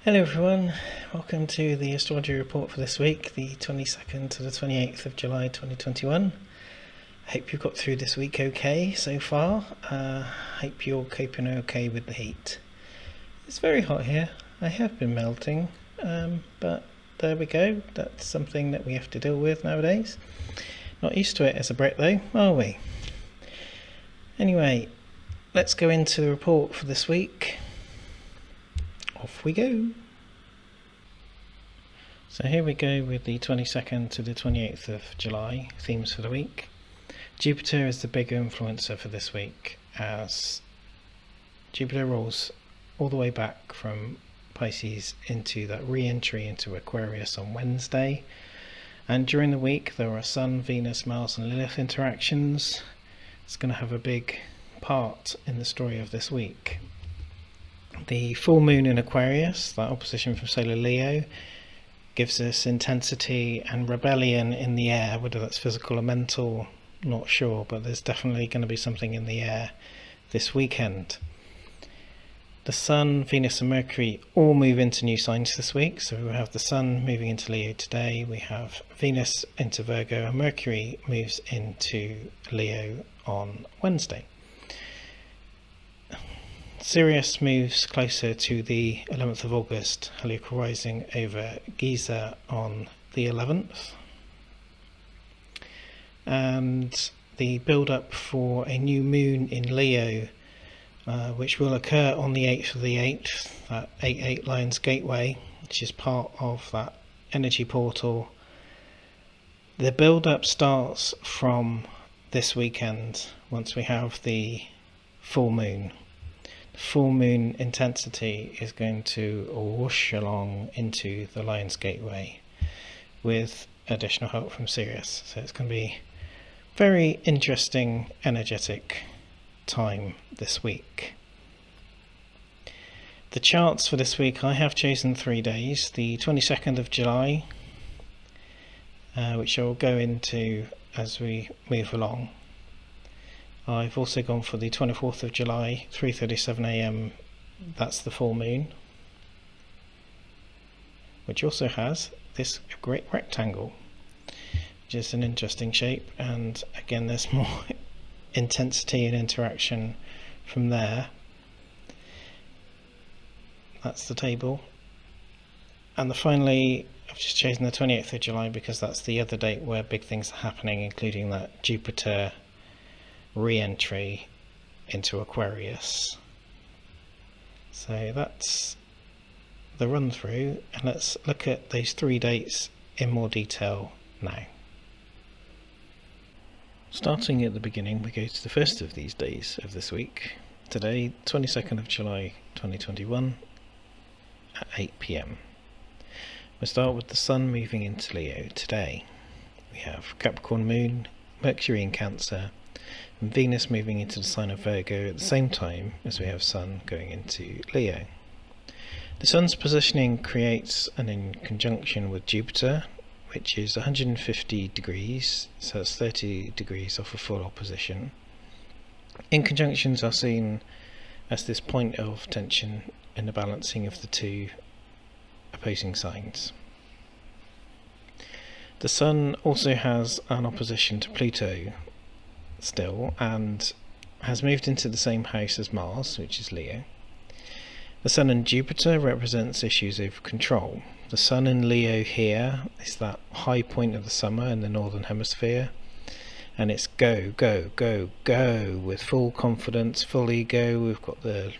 Hello everyone, welcome to the astrology report for this week, the 22nd to the 28th of July 2021. I hope you've got through this week okay so far. Hope you're coping okay with the heat. It's very hot here. I have been melting, but there we go. That's something that we have to deal with nowadays. Not used to it as a Brit though, are we? Anyway, let's go into the report for this week. Off we go. So here we go with the 22nd to the 28th of July themes for the week. Jupiter is the big influencer for this week, as Jupiter rolls all the way back from Pisces into that re-entry into Aquarius on Wednesday. And during the week there are Sun, Venus, Mars and Lilith interactions. It's going to have a big part in the story of this week. The full moon in Aquarius, that opposition from solar Leo, gives us intensity and rebellion in the air, whether that's physical or mental, not sure, but there's definitely going to be something in the air this weekend. The Sun, Venus and Mercury all move into new signs this week, so we have the Sun moving into Leo today, we have Venus into Virgo and Mercury moves into Leo on Wednesday. Sirius moves closer to the 11th of August, heliacal rising over Giza on the 11th. And the build-up for a new moon in Leo, which will occur on the 8th of the 8th, that 8-8 Lions Gateway, which is part of that energy portal. The build-up starts from this weekend, once we have the full moon. Full moon intensity is going to whoosh along into the Lion's Gateway with additional help from Sirius. So it's going to be very interesting, energetic time this week. The charts for this week, I have chosen 3 days. The 22nd of July, which I'll go into as we move along. I've also gone for the 24th of July, 3:37 AM, that's the full moon, which also has this great rectangle, which is an interesting shape, and again there's more intensity and interaction from there. That's the table. And finally, I've just chosen the 28th of July because that's the other date where big things are happening, including that Jupiter re-entry into Aquarius. So that's the run through, and let's look at those 3 dates in more detail now. Starting at the beginning, we go to the first of these days of this week. Today, 22nd of July 2021 at 8 PM. We'll start with the Sun moving into Leo today. We have Capricorn moon, Mercury in Cancer, and Venus moving into the sign of Virgo at the same time as we have Sun going into Leo. The Sun's positioning creates an in conjunction with Jupiter, which is 150 degrees, so that's 30 degrees off a full opposition. In conjunctions are seen as this point of tension in the balancing of the two opposing signs. The Sun also has an opposition to Pluto still, and has moved into the same house as Mars, which is Leo. The Sun and Jupiter represents issues over control. The Sun in Leo here is that high point of the summer in the northern hemisphere, and it's go, go, go, go with full confidence, full ego. We've got the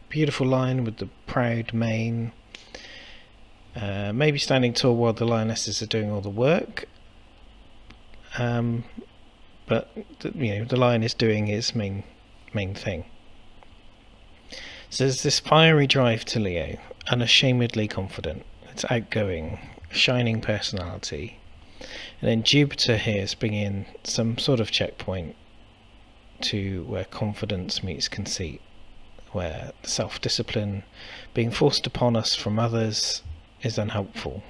beautiful lion with the proud mane, maybe standing tall while the lionesses are doing all the work. But the lion is doing its main thing. So there's this fiery drive to Leo, unashamedly confident. It's outgoing, shining personality. And then Jupiter here is bringing some sort of checkpoint to where confidence meets conceit, where self-discipline being forced upon us from others is unhelpful.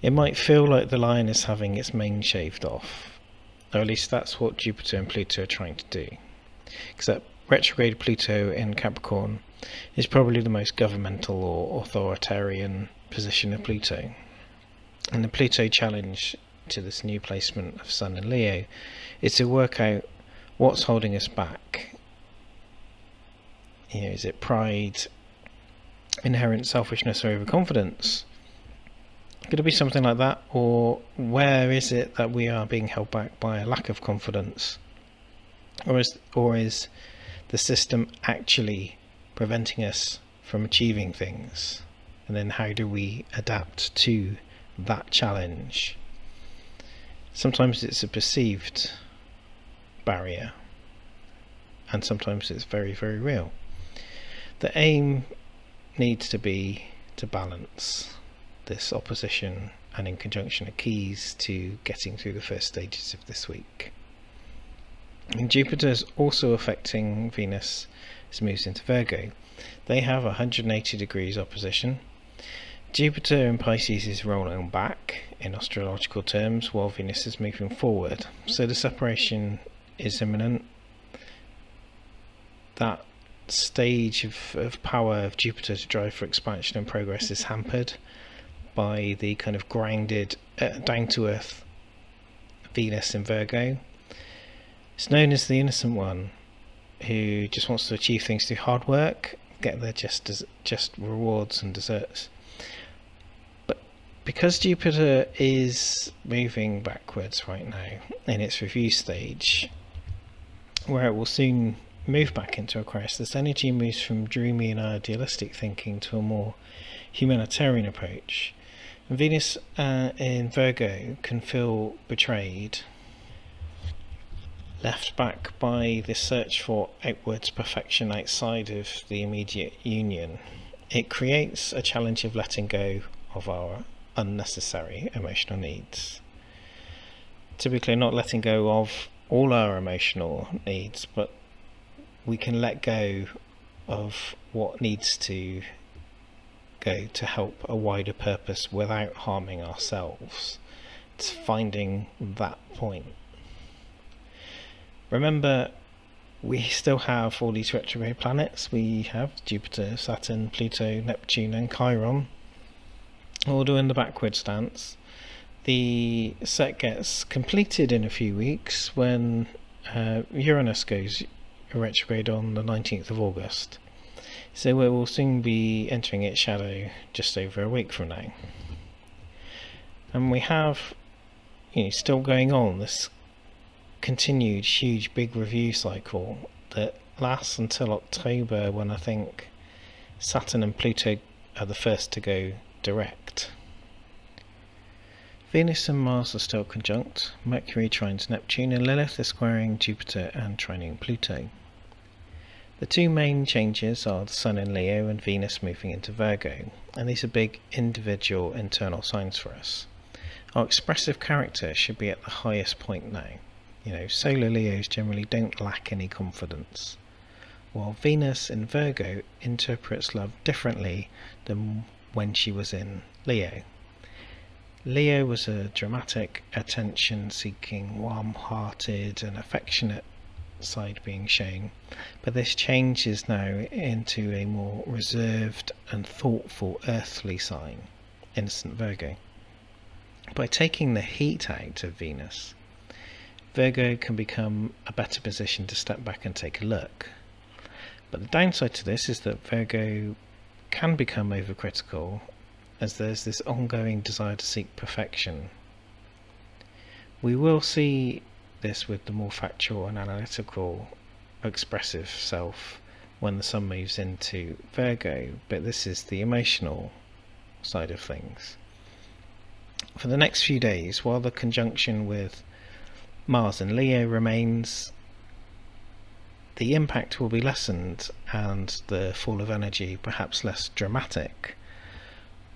It might feel like the lion is having its mane shaved off, or at least that's what Jupiter and Pluto are trying to do, because that retrograde Pluto in Capricorn is probably the most governmental or authoritarian position of Pluto. And the Pluto challenge to this new placement of Sun in Leo is to work out what's holding us back. Is it pride, inherent selfishness, or overconfidence? Could it be something like that? Or where is it that we are being held back by a lack of confidence? Or is the system actually preventing us from achieving things? And then how do we adapt to that challenge? Sometimes it's a perceived barrier, and sometimes it's very, very real. The aim needs to be to balance this opposition, and in conjunction are keys to getting through the first stages of this week. And Jupiter is also affecting Venus as it moves into Virgo. They have 180 degrees opposition. Jupiter in Pisces is rolling back in astrological terms, while Venus is moving forward. So the separation is imminent. That stage of power of Jupiter to drive for expansion and progress is hampered by the kind of grounded, down-to-earth Venus in Virgo. It's known as the innocent one, who just wants to achieve things through hard work, get their just rewards and desserts. But because Jupiter is moving backwards right now in its review stage, where it will soon move back into Aquarius, this energy moves from dreamy and idealistic thinking to a more humanitarian approach. And Venus in Virgo can feel betrayed, left back by the search for outwards perfection outside of the immediate union. It creates a challenge of letting go of our unnecessary emotional needs. Typically not letting go of all our emotional needs, but we can let go of what needs to go to help a wider purpose without harming ourselves. It's finding that point. Remember, we still have all these retrograde planets. We have Jupiter, Saturn, Pluto, Neptune and Chiron all doing the backward stance. The set gets completed in a few weeks when Uranus goes retrograde on the 19th of August. So we will soon be entering its shadow just over a week from now. And we have still going on this continued huge big review cycle that lasts until October, when I think Saturn and Pluto are the first to go direct. Venus and Mars are still conjunct, Mercury trines Neptune, and Lilith is squaring Jupiter and trining Pluto. The two main changes are the Sun in Leo and Venus moving into Virgo, and these are big individual internal signs for us. Our expressive character should be at the highest point now. Solar Leos generally don't lack any confidence, while Venus in Virgo interprets love differently than when she was in Leo. Leo was a dramatic, attention-seeking, warm-hearted and affectionate side being shown, but this changes now into a more reserved and thoughtful earthly sign, innocent Virgo. By taking the heat out of Venus, Virgo can become a better position to step back and take a look. But the downside to this is that Virgo can become overcritical, as there's this ongoing desire to seek perfection. We will see this with the more factual and analytical expressive self when the Sun moves into Virgo, but this is the emotional side of things. For the next few days, while the conjunction with Mars and Leo remains, the impact will be lessened and the fall of energy perhaps less dramatic.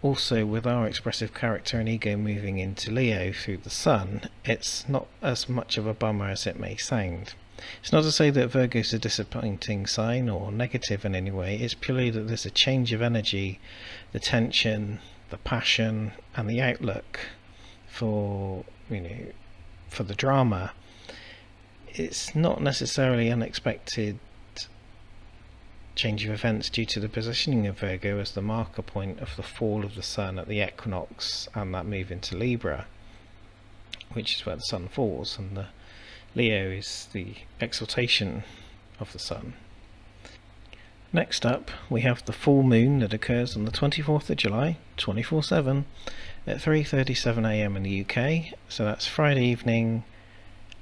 Also, with our expressive character and ego moving into Leo through the Sun, it's not as much of a bummer as it may sound. It's not to say that Virgo is a disappointing sign or negative in any way, it's purely that there's a change of energy, the tension, the passion and the outlook for the drama. It's not necessarily unexpected change of events due to the positioning of Virgo as the marker point of the fall of the Sun at the equinox and that move into Libra, which is where the Sun falls, and the Leo is the exaltation of the Sun. Next up, we have the full moon that occurs on the 24th of July, 24/7, at 3:37 AM in the UK, so that's Friday evening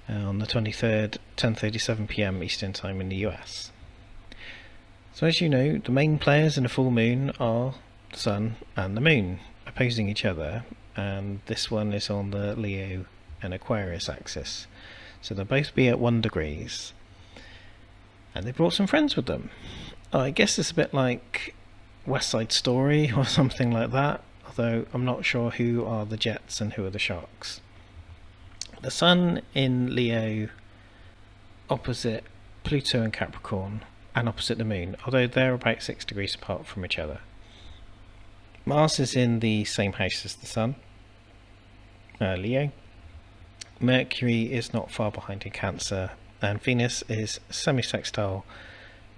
on the 23rd, 10:37 PM Eastern Time in the US. So as you know, the main players in a full moon are the Sun and the Moon, opposing each other, and this one is on the Leo and Aquarius axis. So they'll both be at 1 degrees. And they brought some friends with them. I guess it's a bit like West Side Story or something like that, although I'm not sure who are the Jets and who are the Sharks. The Sun in Leo opposite Pluto and Capricorn, and opposite the Moon, although they're about 6 degrees apart from each other. Mars is in the same house as the Sun, Leo. Mercury is not far behind in Cancer, and Venus is semi-sextile,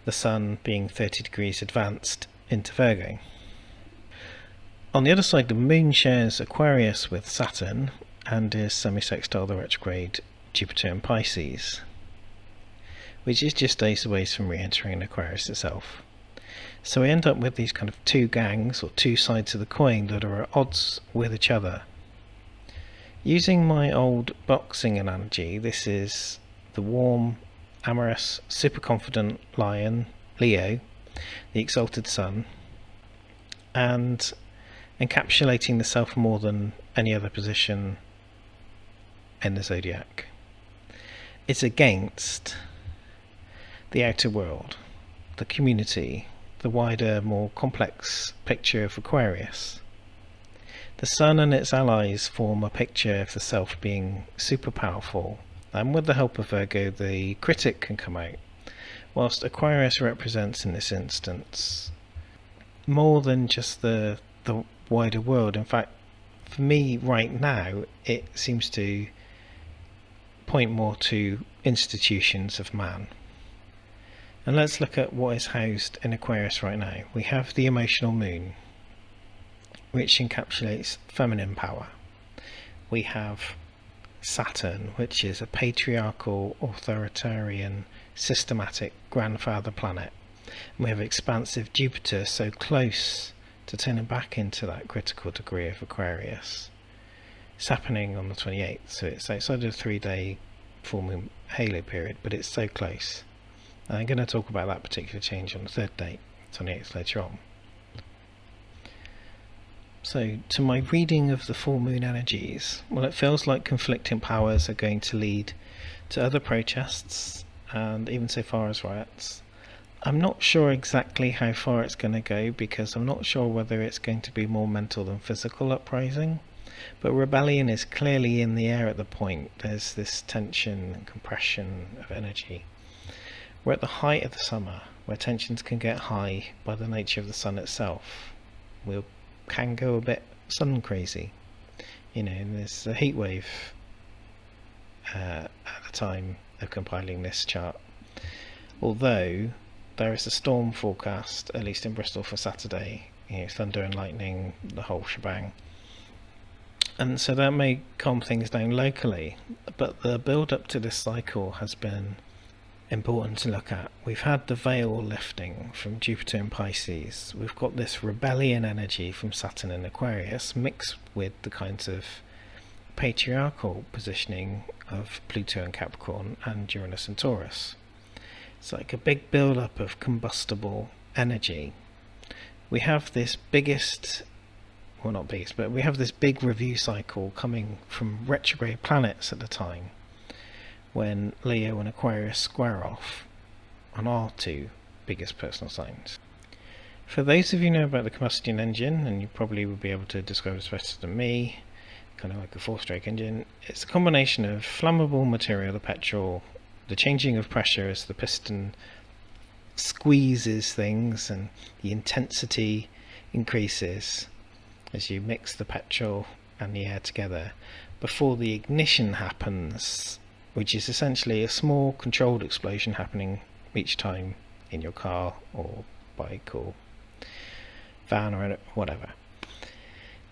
the Sun being 30 degrees advanced into Virgo. On the other side, the Moon shares Aquarius with Saturn and is semi-sextile the retrograde Jupiter in Pisces, which is just days away from re-entering Aquarius itself. So we end up with these kind of two gangs, or two sides of the coin, that are at odds with each other. Using my old boxing analogy, this is the warm, amorous, super confident lion, Leo, the exalted Sun, and encapsulating the self more than any other position in the zodiac. It's against the outer world, the community, the wider, more complex picture of Aquarius. The Sun and its allies form a picture of the self being super powerful, and with the help of Virgo, the critic can come out, whilst Aquarius represents in this instance more than just the wider world. In fact, for me right now, it seems to point more to institutions of man. And let's look at what is housed in Aquarius right now. We have the emotional moon, which encapsulates feminine power. We have Saturn, which is a patriarchal, authoritarian, systematic grandfather planet. And we have expansive Jupiter, so close to turning back into that critical degree of Aquarius. It's happening on the 28th, so it's outside of the 3-day full moon halo period, but it's so close. And I'm going to talk about that particular change on the 3rd day, 28th, later on. So, to my reading of the full moon energies, well, it feels like conflicting powers are going to lead to other protests, and even so far as riots. I'm not sure exactly how far it's going to go, because I'm not sure whether it's going to be more mental than physical uprising, but rebellion is clearly in the air at the point. There's this tension and compression of energy. We're at the height of the summer, where tensions can get high by the nature of the Sun itself. We can go a bit sun crazy, and there's a heat wave at the time of compiling this chart, although there is a storm forecast, at least in Bristol, for Saturday. Thunder and lightning, the whole shebang, and so that may calm things down locally, but the build up to this cycle has been important to look at. We've had the veil lifting from Jupiter in Pisces. We've got this rebellion energy from Saturn in Aquarius mixed with the kinds of patriarchal positioning of Pluto in Capricorn and Uranus in Taurus. It's like a big build-up of combustible energy. We have this biggest, well, not biggest, but we have this big review cycle coming from retrograde planets at the time, when Leo and Aquarius square off on our two biggest personal signs. For those of you who know about the combustion engine, and you probably will be able to describe it better than me, kind of like a 4-stroke engine, it's a combination of flammable material, the petrol, the changing of pressure as the piston squeezes things, and the intensity increases as you mix the petrol and the air together before the ignition happens, which is essentially a small controlled explosion happening each time in your car or bike or van or whatever.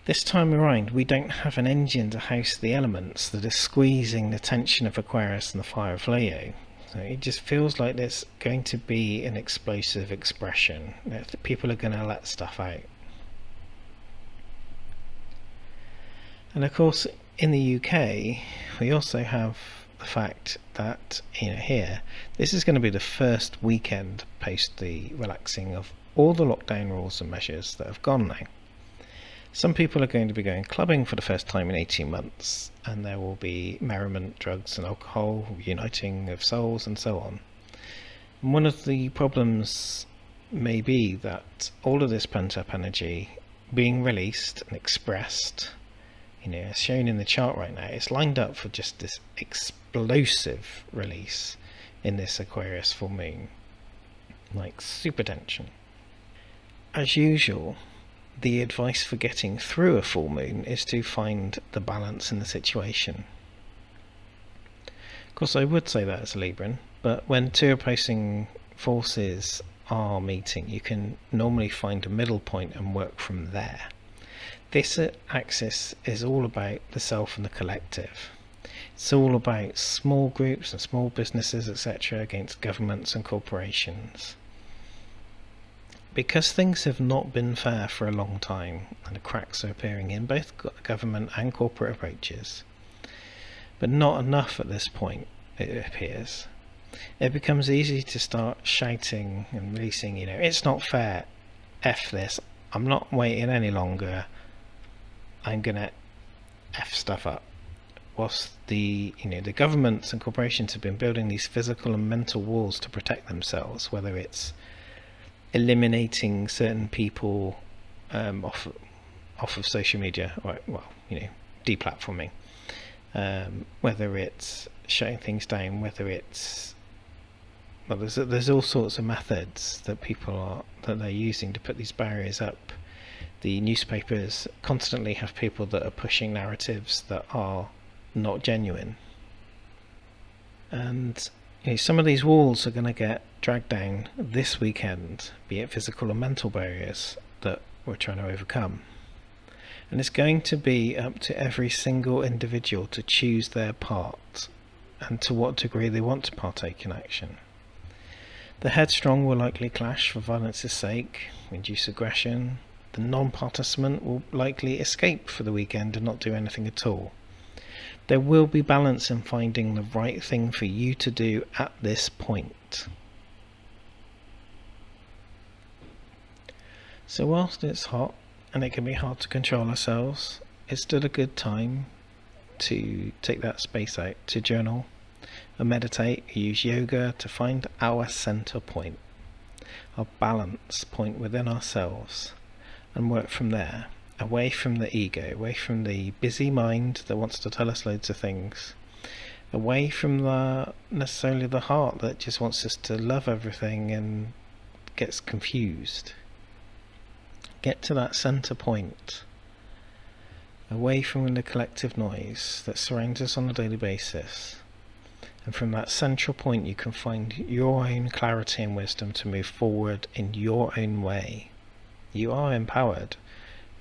This time around, we don't have an engine to house the elements that are squeezing the tension of Aquarius and the fire of Leo. So it just feels like there's going to be an explosive expression. People are going to let stuff out. And of course, in the UK, we also have the fact that here, this is going to be the first weekend post the relaxing of all the lockdown rules and measures that have gone now. Some people are going to be going clubbing for the first time in 18 months, and there will be merriment, drugs and alcohol, uniting of souls and so on. And one of the problems may be that all of this pent-up energy being released and expressed, as shown in the chart right now, it's lined up for just this explosive release in this Aquarius full moon, like super tension. As usual, the advice for getting through a full moon is to find the balance in the situation. Of course, I would say that as a Libran, but when two opposing forces are meeting, you can normally find a middle point and work from there. This axis is all about the self and the collective. It's all about small groups and small businesses, etc., against governments and corporations. Because things have not been fair for a long time, and the cracks are appearing in both government and corporate approaches, but not enough at this point, it appears, it becomes easy to start shouting and releasing, it's not fair, F this, I'm not waiting any longer, I'm gonna F stuff up. Whilst the governments and corporations have been building these physical and mental walls to protect themselves, whether it's eliminating certain people off of social media, or deplatforming, whether it's shutting things down, whether it's there's all sorts of methods that they're using to put these barriers up. The newspapers constantly have people that are pushing narratives that are not genuine, and some of these walls are going to get dragged down this weekend, be it physical or mental barriers that we're trying to overcome. And it's going to be up to every single individual to choose their part and to what degree they want to partake in action. The headstrong will likely clash for violence's sake, induce aggression. The non-participant will likely escape for the weekend and not do anything at all. There will be balance in finding the right thing for you to do at this point. So whilst it's hot and it can be hard to control ourselves, it's still a good time to take that space out to journal and meditate, use yoga to find our center point, our balance point within ourselves, and work from there. Away from the ego, away from the busy mind that wants to tell us loads of things, away from necessarily the heart that just wants us to love everything and gets confused. Get to that center point, away from the collective noise that surrounds us on a daily basis, and from that central point you can find your own clarity and wisdom to move forward in your own way. You are empowered.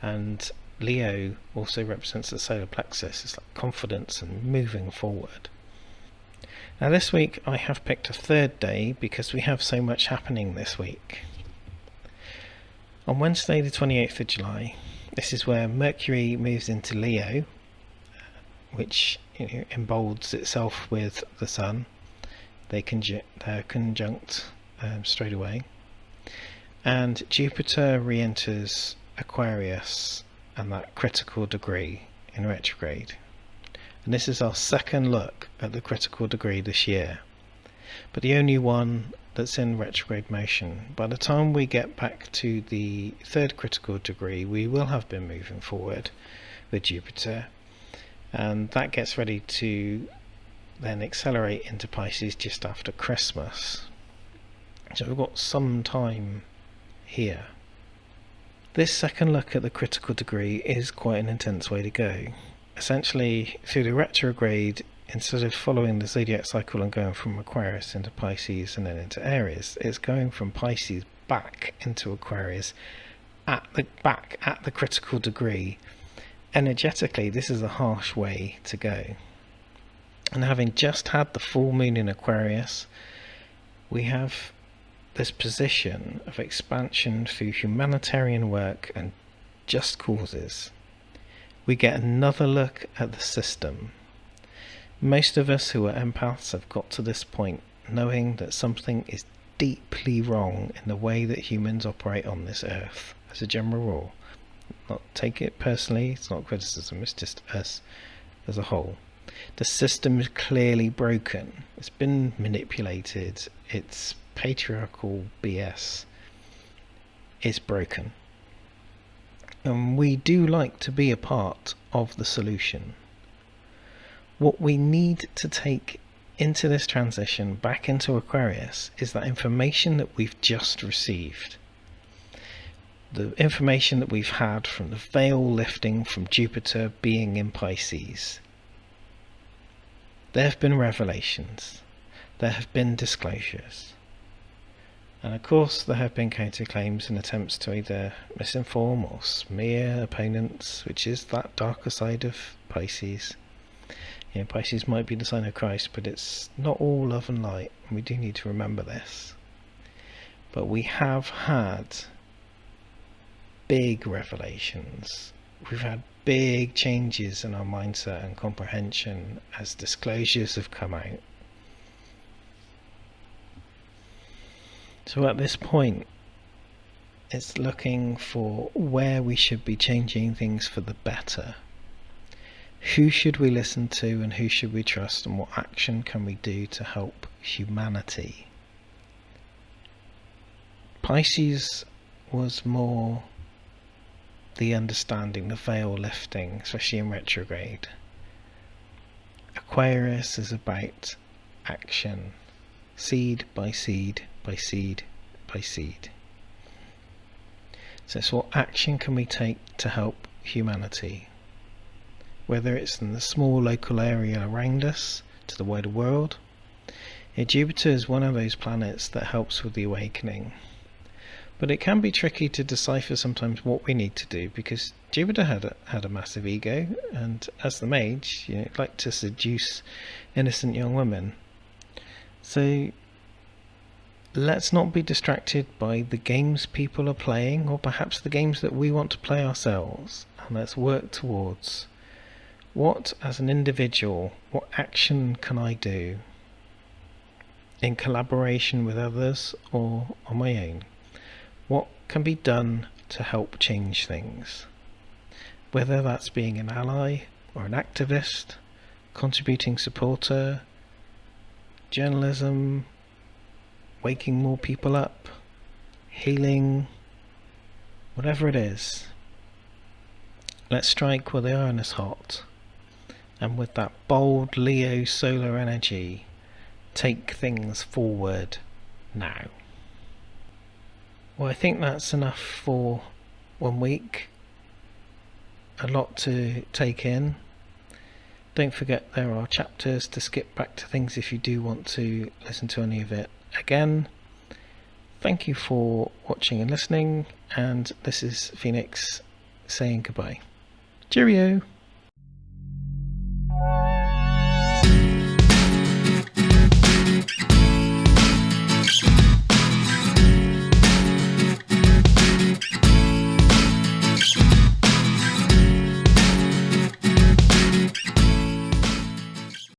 And Leo also represents the solar plexus. It's like confidence and moving forward. Now this week I have picked a third day because we have so much happening this week. On Wednesday the 28th of July, this is where Mercury moves into Leo, which embolds itself with the Sun. They're conjunct straight away. And Jupiter re-enters Aquarius and that critical degree in retrograde, and this is our second look at the critical degree this year, but the only one that's in retrograde motion. By the time we get back to the third critical degree, we will have been moving forward with Jupiter, and that gets ready to then accelerate into Pisces just after Christmas. So we've got some time here. This second look at the critical degree is quite an intense way to go. Essentially, through the retrograde instead of following the zodiac cycle and going from Aquarius into Pisces and then into Aries, it's going from Pisces back into Aquarius at the critical degree. Energetically, this is a harsh way to go. And having just had the full moon in Aquarius, we have this position of expansion through humanitarian work and just causes. We get another look at the system. Most of us who are empaths have got to this point knowing that something is deeply wrong in the way that humans operate on this earth, as a general rule. Not take it personally, it's not criticism, it's just us as a whole. The system is clearly broken. It's been manipulated. It's patriarchal BS. It's broken. And we do like to be a part of the solution. What we need to take into this transition back into Aquarius is that information that we've just received. The information that we've had from the veil lifting from Jupiter being in Pisces. There have been revelations. There have been disclosures. And of course there have been counterclaims and attempts to either misinform or smear opponents, which is that darker side of Pisces. You know, Pisces might be the sign of Christ, but it's not all love and light, and we do need to remember this. But we have had big revelations. We've had big changes in our mindset and comprehension as disclosures have come out. So at this point, it's looking for where we should be changing things for the better. Who should we listen to and who should we trust, and what action can we do to help humanity? Pisces was more the understanding, the veil lifting, especially in retrograde. Aquarius is about action, seed by seed by seed by seed. So it's what action can we take to help humanity? Whether it's in the small local area around us to the wider world. Jupiter is one of those planets that helps with the awakening. But it can be tricky to decipher sometimes what we need to do, because Jupiter had a massive ego, and as the mage, you know, like to seduce innocent young women. So let's not be distracted by the games people are playing, or perhaps the games that we want to play ourselves, and let's work towards what, as an individual, what action can I do in collaboration with others or on my own? What can be done to help change things? Whether that's being an ally or an activist, contributing supporter, journalism, waking more people up, healing, whatever it is. Let's strike where the iron is hot, and with that bold Leo solar energy, take things forward now. Well, I think that's enough for 1 week. A lot to take in. Don't forget there are chapters to skip back to things if you do want to listen to any of it again. Thank you for watching and listening, and this is Phoenix saying goodbye. Cheerio!